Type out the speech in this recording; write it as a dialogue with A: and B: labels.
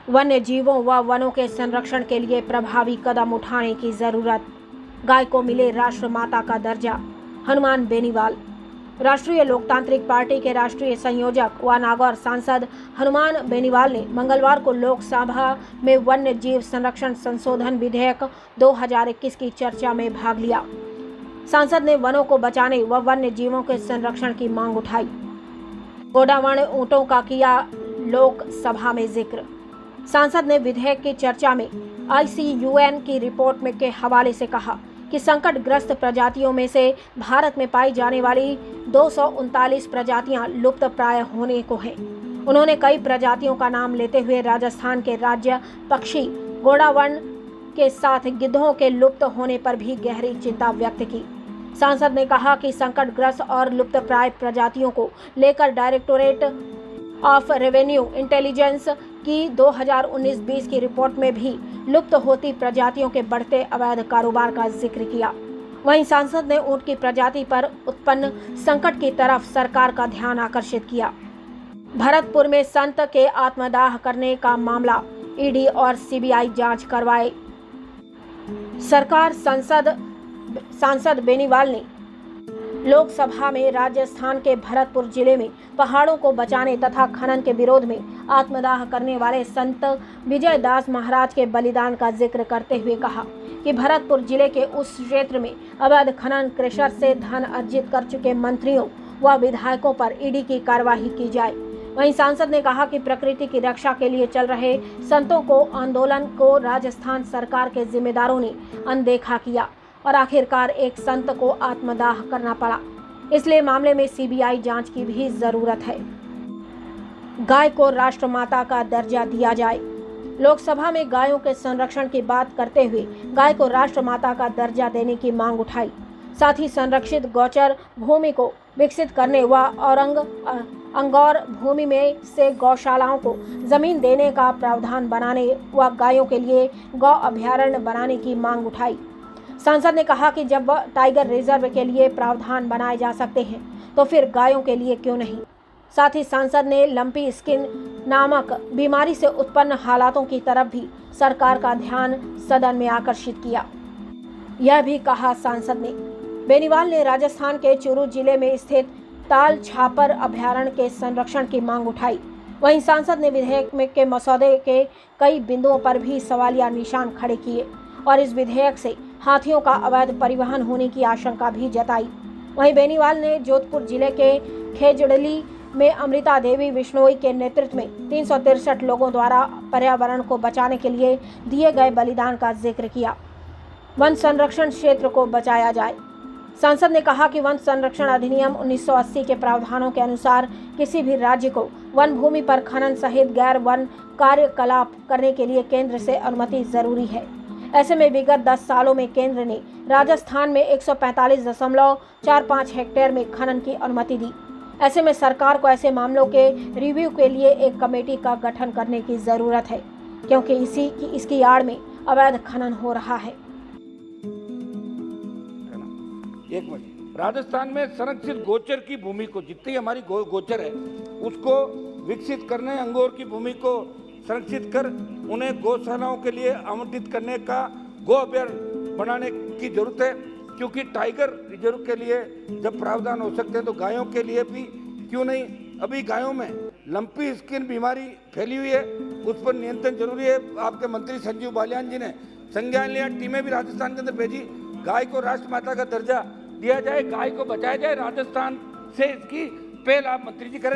A: वन्य जीवों व वनों के संरक्षण के लिए प्रभावी कदम उठाने की जरूरत। गाय को मिले राष्ट्र माता का दर्जा। हनुमान बेनीवाल। राष्ट्रीय लोकतांत्रिक पार्टी के राष्ट्रीय संयोजक व नागौर सांसद हनुमान बेनीवाल ने मंगलवार को लोकसभा में वन्य जीव संरक्षण संशोधन विधेयक 2021 की चर्चा में भाग लिया। सांसद ने वनों को बचाने व वन्य जीवों के संरक्षण की मांग उठाई। गोडावण ऊंटों का किया लोकसभा में जिक्र। सांसद ने विधेयक की चर्चा में ICUN की रिपोर्ट में के हवाले से कहा कि संकटग्रस्त प्रजातियों में से भारत में पाई जाने वाली 239 प्रजातियां लुप्त प्राय होने को हैं। उन्होंने कई प्रजातियों का नाम लेते हुए राजस्थान के राज्य पक्षी गोडावण के साथ गिद्धों के लुप्त होने पर भी गहरी चिंता व्यक्त की। सांसद ने कहा कि संकटग्रस्त और लुप्त प्राय प्रजातियों को लेकर डायरेक्टोरेट ऑफ रेवेन्यू इंटेलिजेंस की 2019-20 की रिपोर्ट में भी लुप्त होती प्रजातियों के बढ़ते अवैध कारोबार का जिक्र किया। वहीं सांसद ने ऊंट की प्रजाति पर उत्पन्न संकट की तरफ सरकार का ध्यान आकर्षित किया। भरतपुर में संत के आत्मदाह करने का मामला ईडी और CBI जांच करवाए। सरकार सांसद बेनीवाल ने लोकसभा में राजस्थान के भरतपुर जिले में पहाड़ों को बचाने तथा खनन के विरोध में आत्मदाह करने वाले संत विजय दास महाराज के बलिदान का जिक्र करते हुए कहा कि भरतपुर जिले के उस क्षेत्र में अवैध खनन क्रशर से धन अर्जित कर चुके मंत्रियों व विधायकों पर ईडी की कार्यवाही की जाए। वहीं सांसद ने कहा कि प्रकृति की रक्षा के लिए चल रहे संतों को आंदोलन को राजस्थान सरकार के जिम्मेदारों ने अनदेखा किया और आखिरकार एक संत को आत्मदाह करना पड़ा। इसलिए मामले में CBI जांच की भी जरूरत है। गाय को राष्ट्रमाता का दर्जा दिया जाए। लोकसभा में गायों के संरक्षण की बात करते हुए गाय को राष्ट्रमाता का दर्जा देने की मांग उठाई। साथ ही संरक्षित गौचर भूमि को विकसित करने व अंगौर भूमि में से गौशालाओं को जमीन देने का प्रावधान बनाने व गायों के लिए गौ अभयारण्य बनाने की मांग उठाई। सांसद ने कहा कि जब टाइगर रिजर्व के लिए प्रावधान बनाए जा सकते हैं तो फिर गायों के लिए क्यों नहीं। साथ ही सांसद ने लंपी स्किन नामक बीमारी से उत्पन्न हालातों की तरफ भी सरकार का ध्यान सदन में आकर्षित किया। यह भी कहा सांसद ने। बेनीवाल ने राजस्थान के चूरू जिले में स्थित ताल छापर अभयारण्य के संरक्षण की मांग उठाई। वहीं सांसद ने विधेयक में के मसौदे के कई बिंदुओं पर भी सवालिया निशान खड़े किए और इस विधेयक से हाथियोों का अवैध परिवहन होने की आशंका भी जताई। वहीं बेनीवाल ने जोधपुर जिले के खेजड़ली में अमृता देवी बिश्नोई के नेतृत्व में 363 लोगों द्वारा पर्यावरण को बचाने के लिए दिए गए बलिदान का जिक्र किया। वन संरक्षण क्षेत्र को बचाया जाए। सांसद ने कहा कि वन संरक्षण अधिनियम 1980 के प्रावधानों के अनुसार किसी भी राज्य को वन भूमि पर खनन सहित गैर वन कार्यकलाप करने के लिए केंद्र से अनुमति जरूरी है। ऐसे में विगत 10 सालों में केंद्र ने राजस्थान में 145.45 हेक्टेयर में खनन की अनुमति दी। ऐसे में सरकार को ऐसे मामलों के रिव्यू के लिए एक कमेटी का गठन करने की जरूरत है, क्योंकि इसकी आड़ में अवैध खनन हो रहा है।
B: एक मिनट। राजस्थान में संरक्षित गोचर की भूमि को, जितनी हमारी गोचर है उसको विकसित करने, अंगोर की भूमि को संरक्षित कर उन्हें गौशालाओं के लिए आवंटित करने का गो अभयारण्य बनाने की जरूरत है, क्योंकि टाइगर रिजर्व के लिए जब प्रावधान हो सकते हैं तो गायों के लिए भी क्यों नहीं। अभी गायों में लंपी स्किन बीमारी फैली हुई है, उस पर नियंत्रण जरूरी है। आपके मंत्री संजीव बालियान जी ने संज्ञान लिया, टीमें भी राजस्थान के अंदर भेजी। गाय को राष्ट्रमाता का दर्जा दिया जाए, गाय को बचाया जाए। राजस्थान से इसकी पहल आप मंत्री जी करें।